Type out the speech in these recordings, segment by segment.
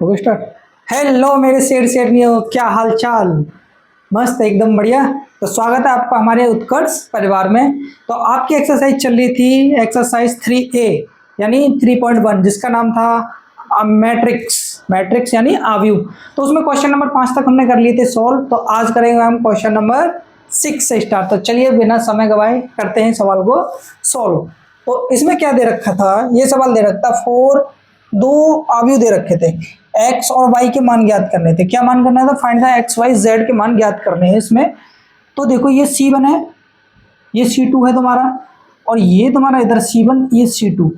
Okay start. Hello मेरे शेरनियो, क्या हाल चाल। मस्त एकदम बढ़िया। तो स्वागत है आपका हमारे उत्कर्ष परिवार में। तो आपकी एक्सरसाइज चल रही थी एक्सरसाइज 3A यानी 3.1 जिसका नाम था मैट्रिक्स मैट्रिक्स यानी आव्यूह। तो उसमें क्वेश्चन नंबर 5 तक हमने कर लिए थे सॉल्व। तो आज करेंगे हम क्वेश्चन नंबर 6 से स्टार्ट। तो चलिए बिना समय गवाए करते हैं सवाल को सॉल्व। तो इसमें क्या दे रखा था, ये सवाल दे रखा था दो आव्यूह दे रखे थे, एक्स और वाई के मान ज्ञात करने थे। क्या मान करना था? Find the x y z के मान ज्ञात करने हैं इसमें। तो देखो ये C1 है, ये C2 है तुम्हारा, और ये तुम्हारा इधर C1, ये C2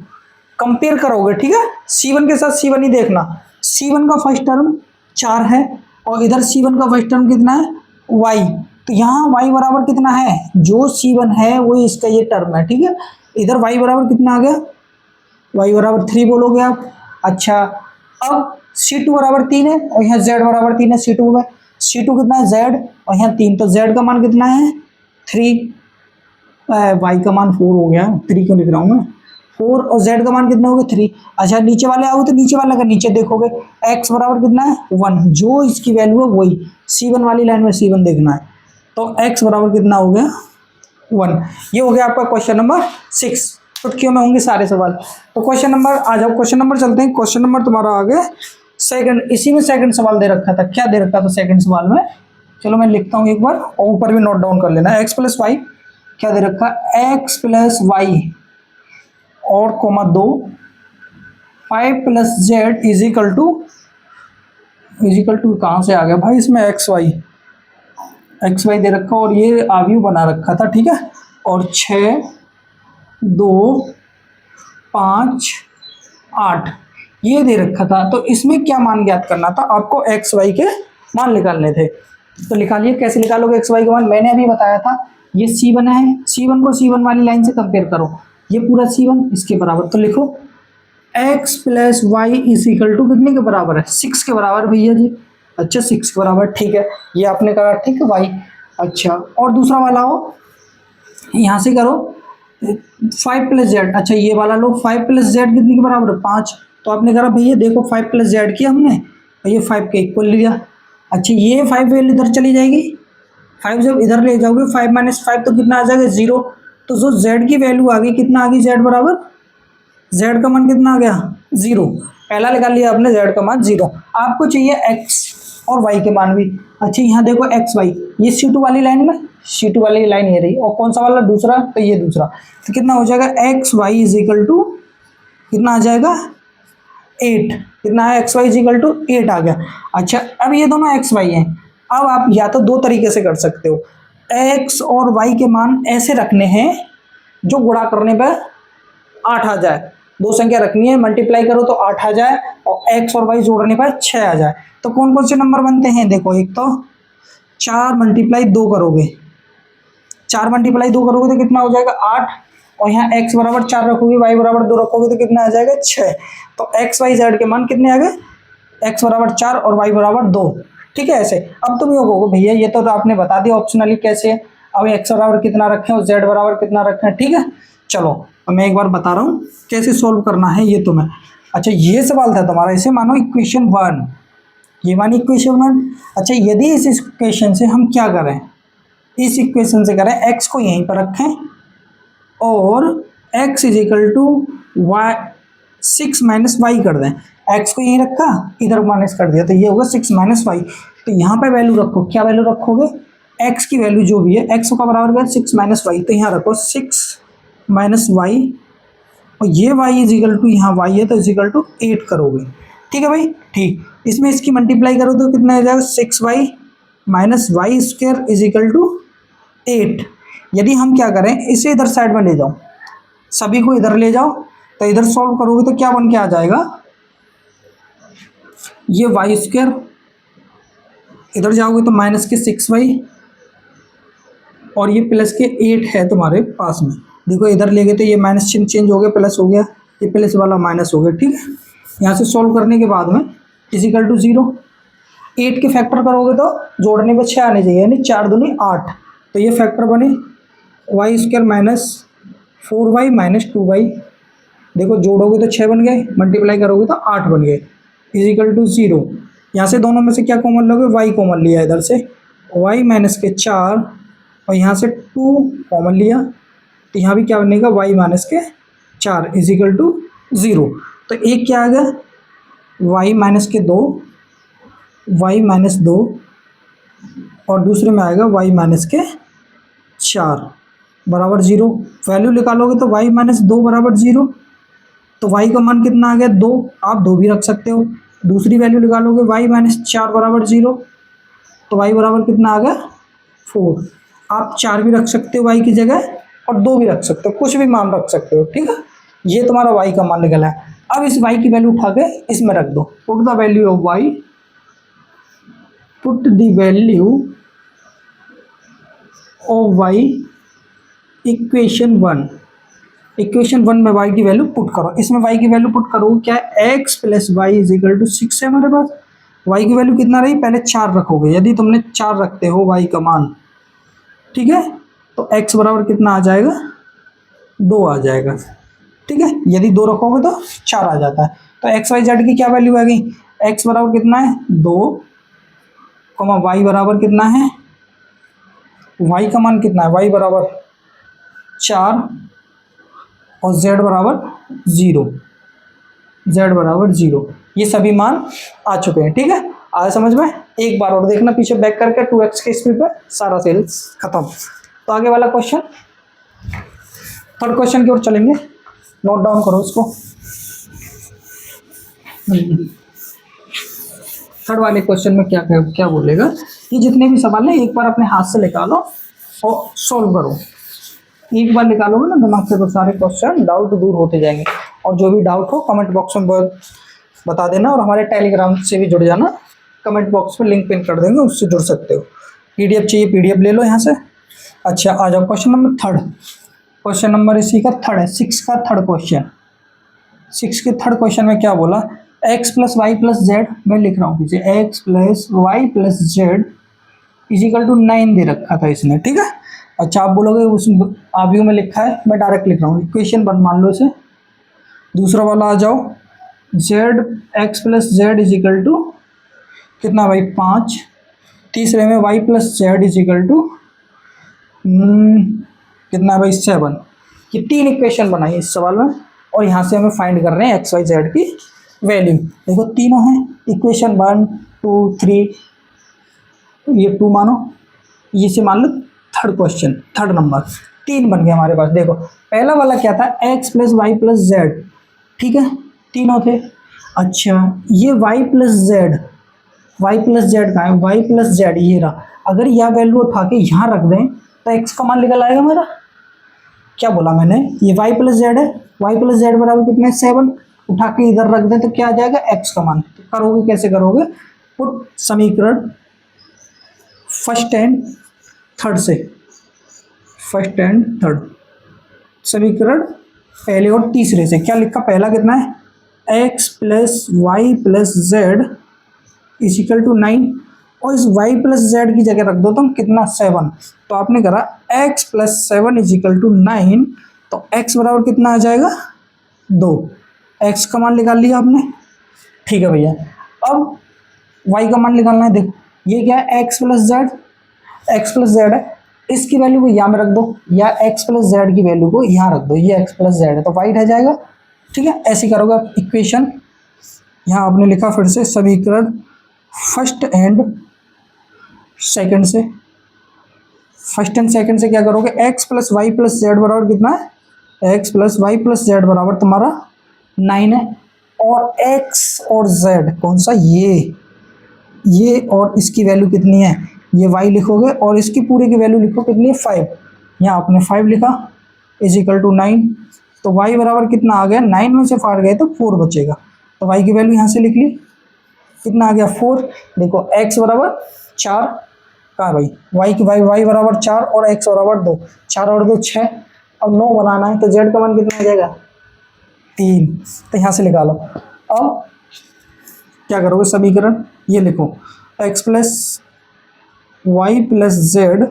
कंपेयर करोगे। ठीक है, C1 के साथ C1 ही देखना। C1 का फर्स्ट टर्म 4 है और इधर C1 का फर्स्ट टर्म कितना है? y। तो यहाँ y बराबर कितना है? जो C1 है वो इसका ये टर्म है। ठीक है, इधर y बराबर कितना आ गया? y बराबर 3 बोलोगे आप। अच्छा, अब C2 बराबर 3 है और यहाँ z बराबर 3 है। C2 में C2 कितना है? z, और यहाँ 3, तो z का मान कितना है? 3। y का मान 4 हो गया, 3 क्यों लिख रहा हूँ मैं? 4 और z का मान कितना हो गया? 3। अच्छा, नीचे वाले आओगे तो नीचे वाला का नीचे देखोगे, x बराबर कितना है? 1। जो इसकी वैल्यू है वही C1 वाली लाइन में C1 देखना है। तो x बराबर कितना हो गया? 1। ये हो गया आपका क्वेश्चन नंबर 6। चुटकियों में होंगे सारे सवाल। तो क्वेश्चन नंबर आ जाओ, क्वेश्चन नंबर चलते हैं। क्वेश्चन नंबर तुम्हारा आ गया सेकंड। इसी में सेकंड सवाल दे रखा था। क्या दे रखा था सेकंड सवाल में? चलो मैं लिखता हूँ एक बार और ऊपर भी नोट डाउन कर लेना। एक्स प्लस वाई, क्या दे रखा? एक्स प्लस वाई और comma 2 5 plus z is equal to कहाँ से आ गया भाई इसमें? एक्स वाई दे रखा और ये आव्यूह बना रखा था। ठीक है, और 6 2 5 8 ये दे रखा था। तो इसमें क्या मान ज्ञात करना था आपको? एक्स वाई के मान निकालने थे। तो निकालिए, कैसे निकालोगे एक्स वाई के मान? मैंने अभी बताया था, ये C1 है, C1 को C1 वाली लाइन से कंपेयर करो। ये पूरा C1 इसके बराबर, तो लिखो x plus y is equal to कितने के बराबर है? 6 के बराबर भैया जी। अच्छा, 6 के बराबर, ठीक है, ये आपने करा। ठीक है वाई। अच्छा, और दूसरा वाला हो, यहाँ से करो 5 प्लस जेड। अच्छा, ये वाला लो, 5 प्लस जेड कितने के बराबर है? 5। तो आपने कहा भैया देखो 5 प्लस जेड किया हमने और ये 5 के इक्वल लिया। अच्छा, ये 5 वैल्यू इधर चली जाएगी, 5 जब इधर ले जाओगे 5 माइनस 5 तो कितना आ जाएगा? 0। तो जो जेड की वैल्यू आ गई, कितना आ गई? जेड बराबर, जेड का मान कितना आ गया? 0। पहला निकाल लिया आपने, जेड का मान 0। आपको चाहिए एक्स और वाई के मान भी। अच्छा, यहाँ देखो एक्स वाई, ये C2 वाली लाइन में, C2 वाली लाइन ये रही, और कौन सा वाला? दूसरा, तो ये दूसरा। तो कितना हो जाएगा? X y is equal to कितना आ जाएगा? 8। कितना है? X y is equal to 8 आ गया। अच्छा, अब ये दोनों एक्स वाई हैं। अब आप या तो दो तरीके से कर सकते हो, एक्स और वाई के मान ऐसे रखने हैं जो गुणा करने पर 8 आ जाए। दो संख्या रखनी है, मल्टीप्लाई करो तो 8 आ जाए, और एक्स और वाई जोड़ने पर 6 आ जाए। तो कौन कौन से नंबर बनते हैं? देखो, एक तो 4 मल्टीप्लाई 2 करोगे, 4 मल्टीप्लाई 2 करोगे तो कितना हो जाएगा? 8। और यहाँ x बराबर 4 रखोगे, y बराबर 2 रखोगे तो कितना आ जाएगा? 6। तो एक्स वाई जेड के मान कितने आ गए? x बराबर 4 और y बराबर 2। ठीक है, ऐसे। अब तुम ये कहोगे भैया ये तो आपने बता दिया ऑप्शनली कैसे है, अब x बराबर कितना रखें और z बराबर कितना रखें। ठीक है, चलो अब मैं एक बार बता रहा हूँ कैसे सोल्व करना है ये तुम्हें। अच्छा, ये सवाल था तुम्हारा, इसे मानो इक्वेशन 1, ये मानी इक्वेशन 1। अच्छा, यदि इस इक्वेशन से हम क्या करें? इस इक्वेशन से करें, x को यहीं पर रखें और x is equal to y 6 minus y कर दें। x को यहीं रखा, इधर माइनस कर दिया, तो ये होगा 6 माइनस वाई। तो यहाँ पे वैल्यू रखो, क्या वैल्यू रखोगे? x की वैल्यू जो भी है, x का बराबर क्या? 6 माइनस वाई। तो यहाँ रखो 6 माइनस वाई, और ये y इज इक्वल टू, यहाँ y है तो इज इक्वल टू 8 करोगे। ठीक है भाई, ठीक। इसमें इसकी मल्टीप्लाई करो तो कितना आ जाएगा? 6y minus y square is equal to 8। यदि हम क्या करें, इसे इधर साइड में ले जाओ, सभी को इधर ले जाओ, तो इधर सॉल्व करोगे तो क्या बन के आ जाएगा? ये वाई स्क्वायर, इधर जाओगे तो माइनस के 6y, और ये प्लस के 8 है तुम्हारे पास में। देखो इधर ले गए तो ये माइनस चिन्ह चेंज हो गया, प्लस हो गया, ये प्लस वाला माइनस हो गया। ठीक है, यहाँ से सॉल्व करने के बाद में इजिकल टू 0। 8 के फैक्टर करोगे तो जोड़ने में 6 आने चाहिए, यानी 4 दूनी 8। तो ये फैक्टर बने Y square minus 4y minus 2y। देखो जोड़ोगे तो 6 बन गए, मल्टीप्लाई करोगे तो 8 बन गए। Is equal to 0। यहाँ से दोनों में से क्या कॉमन लोगे, वाई कॉमन लिया इधर से, वाई माइनस के 4, और यहाँ से 2 कॉमन लिया, तो यहाँ भी क्या बनेगा, वाई माइनस के 4 इज इक्वल टू 0। तो एक क्या आ गया, वाई माइनस के 2, वाई माइनस 2, और दूसरे में आएगा वाई माइनस के 4 बराबर 0। वैल्यू निकालोगे तो वाई माइनस 2 बराबर 0, तो वाई का मान कितना आ गया, 2। आप 2 भी रख सकते हो। दूसरी वैल्यू निकालोगे वाई माइनस 4 बराबर 0, तो वाई बराबर कितना आ गया, 4। आप 4 भी रख सकते हो वाई की जगह, और 2 भी रख सकते हो, कुछ भी मान रख सकते हो, ठीक है। ये तुम्हारा वाई का मान निकला है। अब इस वाई की वैल्यू उठा के इसमें रख दो। Put the value of y, put the value of y equation 1। Equation 1 में वाई की वैल्यू पुट करो। इसमें वाई की वैल्यू पुट करो, क्या है, x plus y is equal to 6 है हमारे पास। वाई की वैल्यू कितना रही, पहले 4 रखोगे, यदि तुमने 4 रखते हो वाई का मान, ठीक है, तो एक्स बराबर कितना आ जाएगा, 2 आ जाएगा, ठीक है। यदि 2 रखोगे तो 4 आ जाता है। तो एक्स वाई जेड की क्या वैल्यू आ गई, एक्स बराबर कितना है, 2, कॉमा वाई बराबर कितना है, वाई का मान कितना है, वाई बराबर 4, और z बराबर 0, z बराबर 0। ये सभी मान आ चुके हैं, ठीक है। आया समझ में। एक बार और देखना पीछे बैक करके, 2x के स्पीड पर सारा सेल्स खत्म। तो आगे वाला क्वेश्चन, थर्ड क्वेश्चन की ओर चलेंगे। नोट डाउन करो इसको। थर्ड वाले क्वेश्चन में क्या क्या बोलेगा, ये जितने भी सवाल हैं एक बार अपने हाथ से निकालो और सॉल्व करो। एक बार निकालोगे ना दिमाग से तो सारे क्वेश्चन डाउट दूर होते जाएंगे। और जो भी डाउट हो कमेंट बॉक्स में बता देना, और हमारे टेलीग्राम से भी जुड़ जाना। कमेंट बॉक्स में लिंक पिन कर देंगे, उससे जुड़ सकते हो। पीडीएफ चाहिए, पीडीएफ ले लो यहाँ से। अच्छा, आ जाओ question number third. Question number इसी का थर्ड है, 6 का थर्ड क्वेश्चन। 6 के थर्ड क्वेश्चन में क्या बोला, x plus y plus z, मैं लिख रहा हूँ पीछे, x plus y plus z is equal to 9 दे रखा था इसने, ठीक है। अच्छा, आप बोलोगे उस आव्यू में लिखा है, मैं डायरेक्ट लिख रहा हूँ, इक्वेशन 1 मान लो इसे। दूसरा वाला आ जाओ, z x plus z is equal to कितना भाई, 5। तीसरे में y plus z is equal to कितना भाई, 7। ये 3 इक्वेशन बनाई इस सवाल में, और यहाँ से हमें फाइंड कर रहे हैं एक्स वाई जेड की वैल्यू। देखो तीनों हैं, इक्वेशन 1 2 3, ये 2 मानो, ये से मान लो थर्ड क्वेश्चन, थर्ड नंबर। 3 बन गए हमारे पास। देखो पहला वाला क्या था, x plus y plus z, ठीक है, तीनों थे। अच्छा, ये y plus z, y plus z कहाँ है, वाई प्लस जेड ये रहा। अगर यह वैल्यू उठा के यहाँ रख दें तो एक्स का मान निकल आएगा हमारा। क्या बोला मैंने, ये वाई प्लस जेड है, वाई प्लस जेड बराबर कितने, 7। उठा के इधर रख दें तो क्या आ जाएगा, एक्स का मान। तो करोगे कैसे करोगे, पुट समीकरण फर्स्ट एंड थर्ड से, फर्स्ट एंड थर्ड समीकरण पहले और तीसरे से। क्या लिखा, पहला कितना है, x plus y plus z is equal to 9, और इस y प्लस जेड की जगह रख दो तुम कितना, 7। तो आपने करा x plus 7 is equal to 9, तो x बराबर कितना आ जाएगा, 2। x का मान निकाल लिया आपने, ठीक है भैया। अब y का मान निकालना है। देखो ये क्या है, x plus Z, x plus Z है, इसकी वैल्यू को यहाँ में रख दो, या x प्लस जेड की वैल्यू को यहाँ रख दो, ये x प्लस जेड है, तो y रह जाएगा, ठीक है। ऐसे करोगे आप इक्वेशन, यहाँ आपने लिखा फिर से समीकरण फर्स्ट एंड सेकंड से। फर्स्ट एंड सेकंड से क्या करोगे, x plus y plus z बराबर कितना है, x plus y plus z बराबर तुम्हारा 9 है। और x और z कौन सा, ये और इसकी वैल्यू कितनी है, ये y लिखोगे, और इसकी पूरी की वैल्यू लिखो कितनी है, 5। यहाँ आपने 5 लिखा इज इक्वल टू 9, तो y बराबर कितना आ गया, 9 में से 5 गए तो 4 बचेगा, तो y की वैल्यू यहाँ से लिख ली, कितना आ गया, 4। देखो x बराबर 4, कहाँ भाई, y बराबर 4 और x बराबर 2, 4 और 2 6, अब 9 बनाना है, तो z का मान कितना आ जाएगा, 3। तो यहाँ से निकालो। अब क्या करोगे, समीकरण ये लिखो, x plus y plus z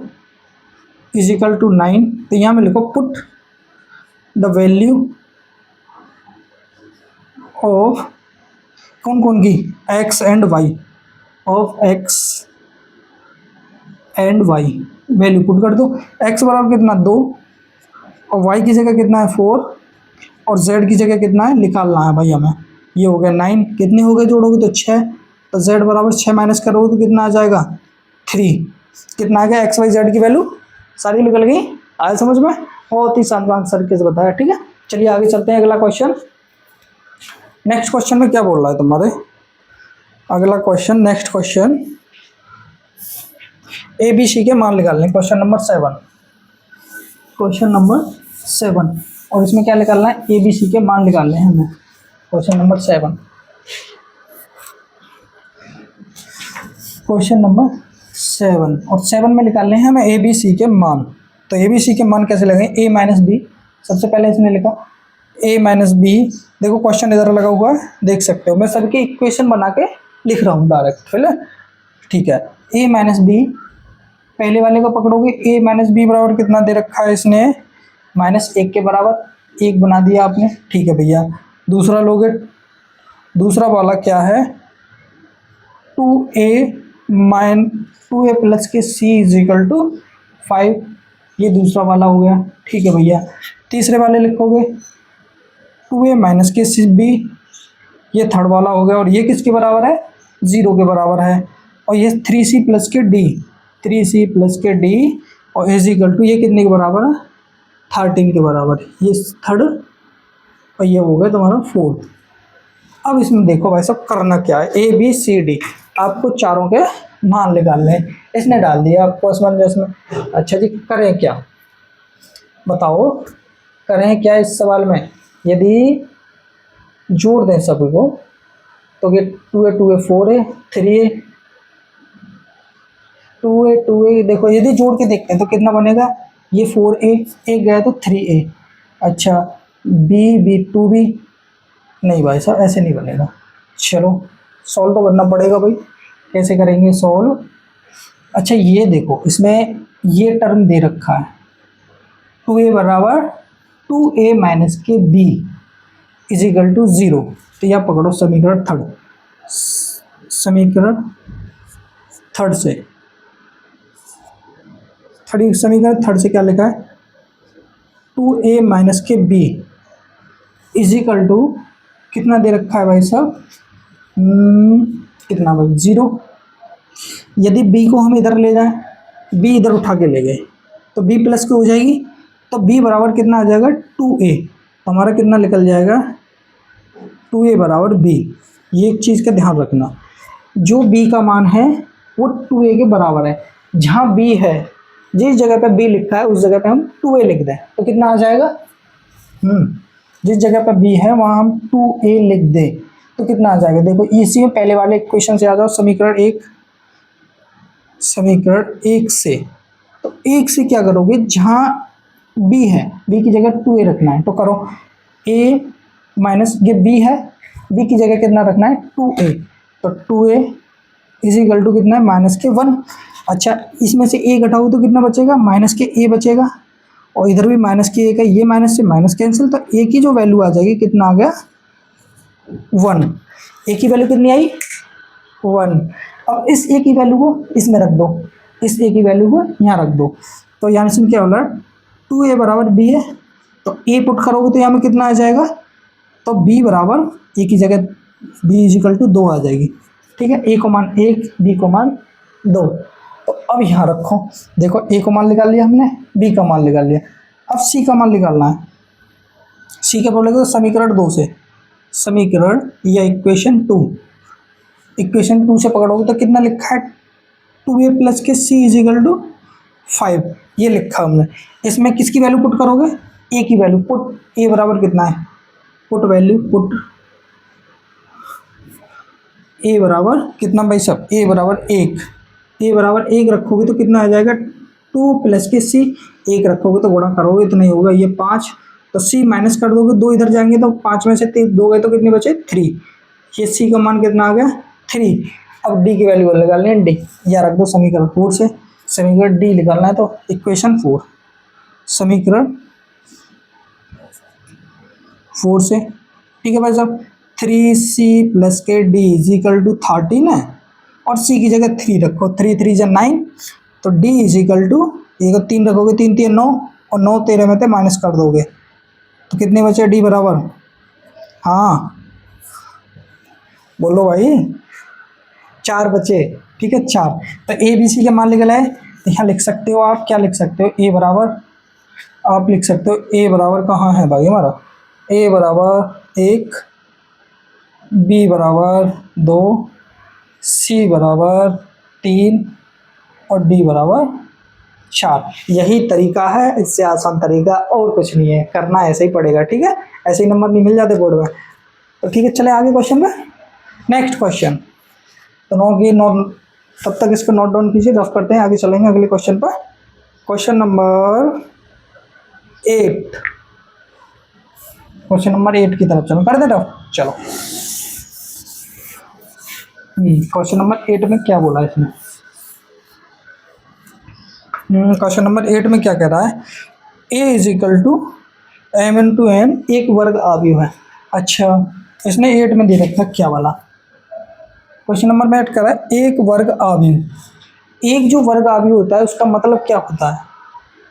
is equal to 9, तो यहाँ में लिखो पुट द वैल्यू ऑफ कौन कौन की, x and y, of x and y value put कर दो। एक्स बराबर कितना 2, और वाई की जगह कितना है 4, और जेड की जगह कितना है निकालना है भाई हमें। ये हो गया 9, कितने हो गए जोड़ोगे तो 6, तो जेड बराबर 6 माइनस करोगे तो कितना आ जाएगा 3। कितना आ गया, एक्स वाई जेड की वैल्यू सारी निकल गई। आया समझ में, बहुत ही शानदार तरीके से बताया। ठीक है, चलिए आगे चलते हैं, अगला क्वेश्चन। नेक्स्ट क्वेश्चन में क्या बोल रहा है तुम्हारे, अगला question, next question, a b c के मान निकालने, क्वेश्चन नंबर 7, क्वेश्चन नंबर 7, और इसमें क्या निकालना है, ए बी सी के मान निकालने हैं हमें। क्वेश्चन नंबर 7, क्वेश्चन नंबर 7, और 7 में निकालने हैं हमें ए बी सी के मान। तो ए बी सी के मान कैसे लगेंगे, ए माइनस बी, सबसे पहले इसने लिखा ए माइनस बी, देखो क्वेश्चन इधर लगा हुआ है देख सकते हो, मैं सबके इक्वेशन बना के लिख रहा हूँ डायरेक्ट, ठीक है। ए माइनस बी, पहले वाले को पकड़ोगे, ए माइनस बी बराबर कितना दे रखा है इसने, -1 के बराबर, 1 बना दिया आपने, ठीक है भैया। दूसरा लोगे, दूसरा वाला क्या है, 2a प्लस के c इज इक्वल टू 5, ये दूसरा वाला हो गया, ठीक है भैया। तीसरे वाले लिखोगे 2a माइनस के c b, ये थर्ड वाला हो गया, और ये किसके बराबर है, 0 के बराबर है। और ये 3c प्लस के d, 3c प्लस के d, और इज इक्वल टू ये कितने के बराबर है, 13 के बराबर, ये थर्ड, और ये हो गया तुम्हारा 4। अब इसमें देखो भाई साहब करना क्या है, ए बी सी डी, आपको चारों के मान निकालने हैं। इसने डाल दिया आपको असमंजस में। अच्छा जी, करें क्या बताओ, करें क्या इस सवाल में, यदि जोड़ दें सभी को तो ये 2a 4a 3a 2a देखो, यदि जोड़ के देखते हैं तो कितना बनेगा, ये 4a, एक गया तो 3a, अच्छा b 2b, नहीं भाई साहब ऐसे नहीं बनेगा, चलो सॉल्व तो करना पड़ेगा भाई, कैसे करेंगे सॉल्व। अच्छा ये देखो, इसमें ये टर्म दे रखा है 2a बराबर 2a माइनस के b इज इक्वल टू 0, तो यह पकड़ो समीकरण थर्ड, समीकरण थर्ड से, समीकरण थर्ड से क्या लिखा है, 2a माइनस के b इज इक्वल टू कितना दे रखा है भाई साहब, कितना भाई 0। यदि b को हम इधर ले जाएं, b इधर उठा के ले गए तो b प्लस की हो जाएगी, तो b बराबर कितना आ जाएगा 2a, तो हमारा कितना निकल जाएगा 2a बराबर b। ये एक चीज़ का ध्यान रखना, जो b का मान है वो 2a के बराबर है, जहाँ b है, जिस जगह पे b लिखा है उस जगह पे हम 2a लिख दें तो कितना आ जाएगा, जिस जगह पर b है वहाँ हम 2a लिख दें तो कितना आ जाएगा। देखो इसी में पहले वाले इक्वेशन से आ जाओ, समीकरण 1 से, तो 1 से क्या करोगे, जहाँ b है b की जगह 2a रखना है, तो करो a माइनस, ये b है, b की जगह कितना रखना है 2a, तो 2a इज इक्वल टू कितना है -1। अच्छा इसमें से a घटाओ तो कितना बचेगा, -a बचेगा, और इधर भी -a का, ये माइनस से माइनस कैंसिल, तो a की जो वैल्यू आ जाएगी कितना आ गया 1, a की वैल्यू कितनी आई 1। अब इस a की वैल्यू को इसमें रख दो, इस a की वैल्यू को यहाँ रख दो, तो यहाँ से क्या होगा 2a बराबर b है, तो a पुट करोगे तो यहाँ में कितना आ जाएगा, तो b बराबर a की जगह b इज इक्वल टू 2 आ जाएगी, ठीक है। a को मान 1, b को मान 2, तो अब यहाँ रखो, देखो a को मान निकाल लिया हमने, b का मान निकाल लिया, अब c का मान निकालना है। c का बोलेगा तो समीकरण 2 से, समीकरण या इक्वेशन 2 से पकड़ोगे तो कितना लिखा है 2a प्लस के c इज इक्वल टू 5, ये लिखा हमने। इसमें किसकी वैल्यू पुट करोगे, a की वैल्यू पुट, a बराबर कितना है, पुट वैल्यू पुट a बराबर कितना भाई साहब, a बराबर 1, a बराबर 1 रखोगे तो कितना आ जाएगा 2 प्लस के c, 1 रखोगे तो गुणा करोगे तो नहीं होगा, ये 5, तो c माइनस कर दोगे, 2 इधर जाएंगे तो 5 में से 2 गए तो कितने बचे 3, ये c का मान कितना आ गया 3। अब d की वैल्यू निकालनी है, d या रख दो समीकरण 4 से, समीकरण d निकालना है तो इक्वेशन 4, समीकरण 4 से, ठीक है भाई साहब। 3c+k d इजिकल टू 13 है, और c की जगह 3 रखो, 3 3 जा 9, तो d इजिकल टू, ये 3 रखोगे, 3 3 9, और 9 13 में से माइनस कर दोगे तो कितने बचे d बराबर, हाँ बोलो भाई, 4 बचे, ठीक है 4। तो ए बी सी के मान निकल आए, तो यहाँ लिख सकते हो आप, क्या लिख सकते हो, ए बराबर, आप लिख सकते हो ए बराबर कहाँ है भाई हमारा, ए बराबर 1, बी बराबर 2, सी बराबर 3 और डी बराबर 4। यही तरीका है, इससे आसान तरीका और कुछ नहीं है, करना ऐसे ही पड़ेगा, ठीक है, ऐसे ही नंबर नहीं मिल जाते बोर्ड में। तो ठीक है, चले आगे क्वेश्चन में, नेक्स्ट क्वेश्चन। तो नोट, तब तक इसको नोट डाउन कीजिए, रफ करते हैं, आगे चलेंगे अगले क्वेश्चन पर। क्वेश्चन नंबर 8, क्वेश्चन नंबर 8 की तरफ चलो, कर दे रहो, चलो। क्वेश्चन नंबर 8 में क्या बोला इसने, क्वेश्चन नंबर 8 में क्या कह रहा है, A is equal to M into N एक वर्ग आव्यूह है। अच्छा, इसने 8 में दे रखा क्या वाला, क्वेश्चन नंबर में ऐड कर रहा है एक वर्ग आव्यूह। एक जो वर्ग आव्यूह होता है उसका मतलब क्या होता है,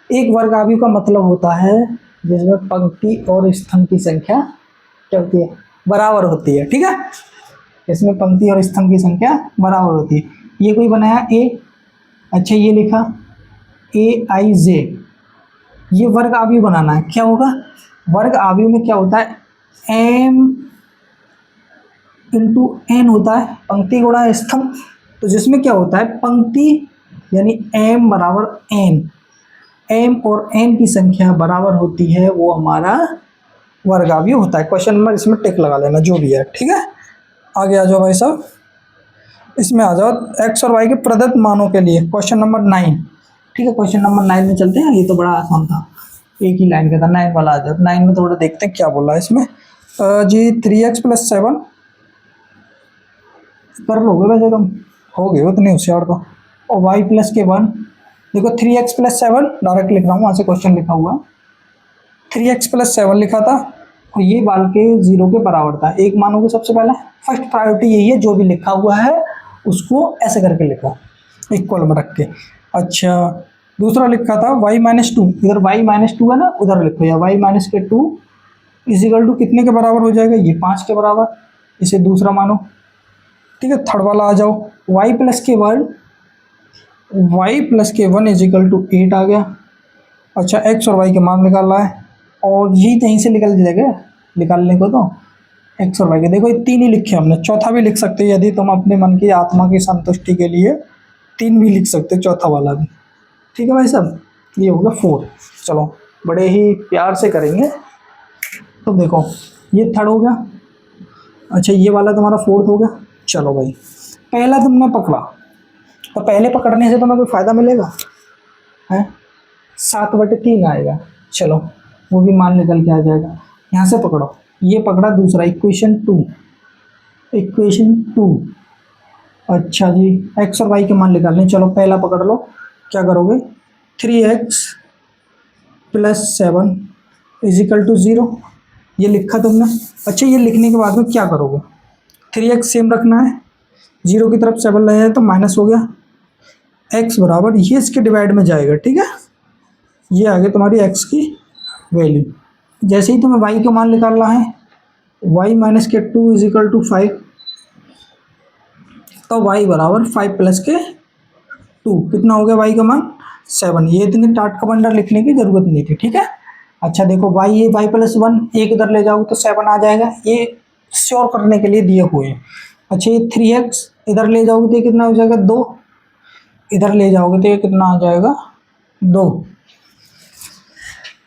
एक वर्ग आव्यूह का मतलब होता है जिसमें पंक्ति और स्तंभ की संख्या क्या होती है, बराबर होती है, ठीक है, इसमें पंक्ति और स्तंभ की संख्या बराबर होती है। ये कोई बनाया ए, अच्छा ये लिखा ए आई जे, ये वर्ग आव्यूह बनाना है, क्या होगा, वर्ग आव्यूह में क्या होता है, एम इंटू एन होता है, पंक्ति गुणा स्तंभ, तो जिसमें क्या होता है पंक्ति यानी एम बराबर एन, एम और एन की संख्या बराबर होती है, वो हमारा वर्ग आव्यूह होता है। क्वेश्चन नंबर इसमें टिक लगा लेना जो भी है, ठीक है। आगे आ जाओ भाई साहब, इसमें आ जाओ एक्स और वाई के प्रदत्त मानों के लिए, क्वेश्चन नंबर 9, ठीक है। क्वेश्चन नंबर 9 में चलते हैं, ये तो बड़ा आसान था, एक ही लाइन का था, 9 वाला आ जाओ। 9 में थोड़ा देखते हैं क्या बोला है इसमें। जी 3x+7 कर लोगे वैसे तुम, हो गए उतने होशियार तो, और y+k1, देखो 3x+7 डायरेक्ट लिख रहा हूँ, वहाँ से क्वेश्चन लिखा हुआ 3x+7 लिखा था, और ये बाल के 0 के बराबर था, एक मानोगे सबसे पहले, फर्स्ट प्रायोरिटी यही है, जो भी लिखा हुआ है उसको ऐसे करके लिखो इक्वल में रख के। अच्छा, दूसरा लिखा था y-2, इधर y-2 है ना, उधर लिखो, या y-2 इजिकल टू कितने के बराबर हो जाएगा, ये 5 के बराबर, इसे दूसरा मानो, ठीक है। थर्ड वाला आ जाओ, y+k1 इजिकल टू 8 आ गया। अच्छा, x और y के मान निकाल रहा है, और यही कहीं से निकल जाएगा निकालने को, तो x और y के देखो ये 3 ही लिखे हमने, चौथा भी लिख सकते हैं यदि तुम अपने मन की आत्मा की संतुष्टि के लिए 3 भी लिख सकते हो, चौथा वाला भी, ठीक है भाई साहब। ये हो गया 4, चलो बड़े ही प्यार से करेंगे। तो देखो ये थर्ड हो गया, अच्छा ये वाला तुम्हारा 4th हो गया। चलो भाई, पहला तुमने पकड़ा, तो पहले पकड़ने से तुम्हें कोई फ़ायदा मिलेगा है, 7/3 आएगा, चलो वो भी मान निकल के आ जाएगा। यहाँ से पकड़ो, ये पकड़ा दूसरा, इक्वेशन 2। अच्छा जी, एक्स और वाई के मान निकालने, चलो पहला पकड़ लो, क्या करोगे, 3x+7 इजिकल टू 0, ये लिखा तुमने। अच्छा, ये लिखने के बाद में क्या करोगे, 3x सेम रखना है, 0 की तरफ 7 ले जाए तो माइनस हो गया, x बराबर ये इसके डिवाइड में जाएगा, ठीक है, ये आ गया तुम्हारी x की वैल्यू। जैसे ही तुम्हें y का मान निकालना है, y-2 इजिकल टू 5, तो y बराबर 5+2, कितना हो गया y का मान 7। ये इतने टाट का बंडर लिखने की जरूरत नहीं थी, ठीक है। अच्छा देखो y y+1 एक इधर ले जाओ तो 7 आ जाएगा, ये श्योर करने के लिए दिए हुए हैं। अच्छा, ये 3x इधर ले जाओगे तो ये कितना हो जाएगा 2, इधर ले जाओगे तो ये कितना आ जाएगा 2।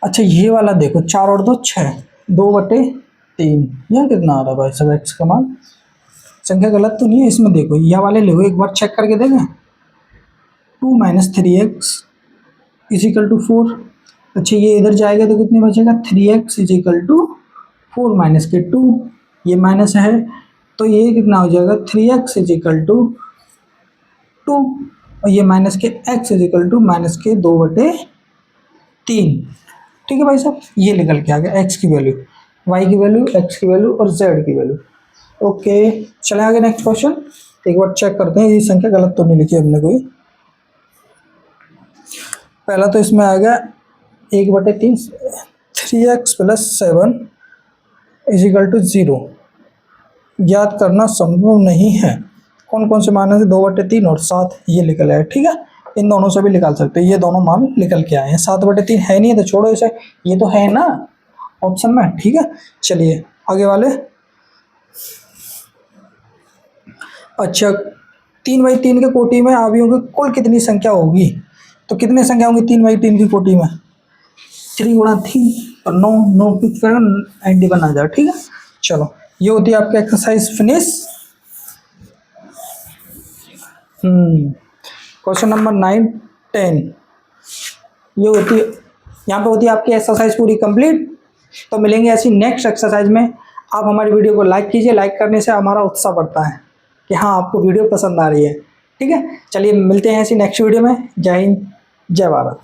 अच्छा, ये वाला देखो 4 और 2 6, 2/3, यह कितना आ रहा है भाई सब x का मान, संख्या गलत तो नहीं है इसमें, देखो यह वाले ले एक बार चेक करके देखें, 2 - 3x इजिकल टू 4। अच्छा, ये इधर जाएगा तो कितने बचेगा, 3x इजिकल टू 4 - के 2, ये माइनस है तो ये कितना हो जाएगा 3x इजिकल टू 2, और ये माइनस के x इजिकल टू -2/3, ठीक है भाई साहब। ये निकल के आ गया x की वैल्यू, y की वैल्यू, x की वैल्यू और z की वैल्यू। ओके, चले आगे नेक्स्ट क्वेश्चन। एक बार चेक करते हैं ये संख्या गलत तो नहीं लिखी हमने कोई। पहला तो इसमें आ गया 1/3, 3x + 7 = 0। ज्ञात करना संभव नहीं है। कौन कौन से मान है? 2/3 और 7 ये निकल आए, ठीक है। इन दोनों से भी निकाल सकते हैं, ये दोनों मान निकल के आए हैं। 7/3 है नहीं है तो छोड़ो इसे, ये तो है ना ऑप्शन में, ठीक है। चलिए आगे वाले। अच्छा, 3/3 के कोटि में आवियों की कुल कितनी संख्या होगी? तो कितनी संख्या होंगी 3/3 की कोटि में? 3 × 3 और 9, 9 फिक्स करें 91 आ जाए, ठीक है। चलो ये होती है आपकी एक्सरसाइज फिनिश। क्वेश्चन नंबर 9, 10 ये होती है, यहाँ पे होती है आपकी एक्सरसाइज पूरी कंप्लीट। तो मिलेंगे ऐसी नेक्स्ट एक्सरसाइज में। आप हमारी वीडियो को लाइक कीजिए, लाइक करने से हमारा उत्साह बढ़ता है कि हाँ आपको वीडियो पसंद आ रही है, ठीक है। चलिए मिलते हैं ऐसी नेक्स्ट वीडियो में। जय हिंद, जय भारत।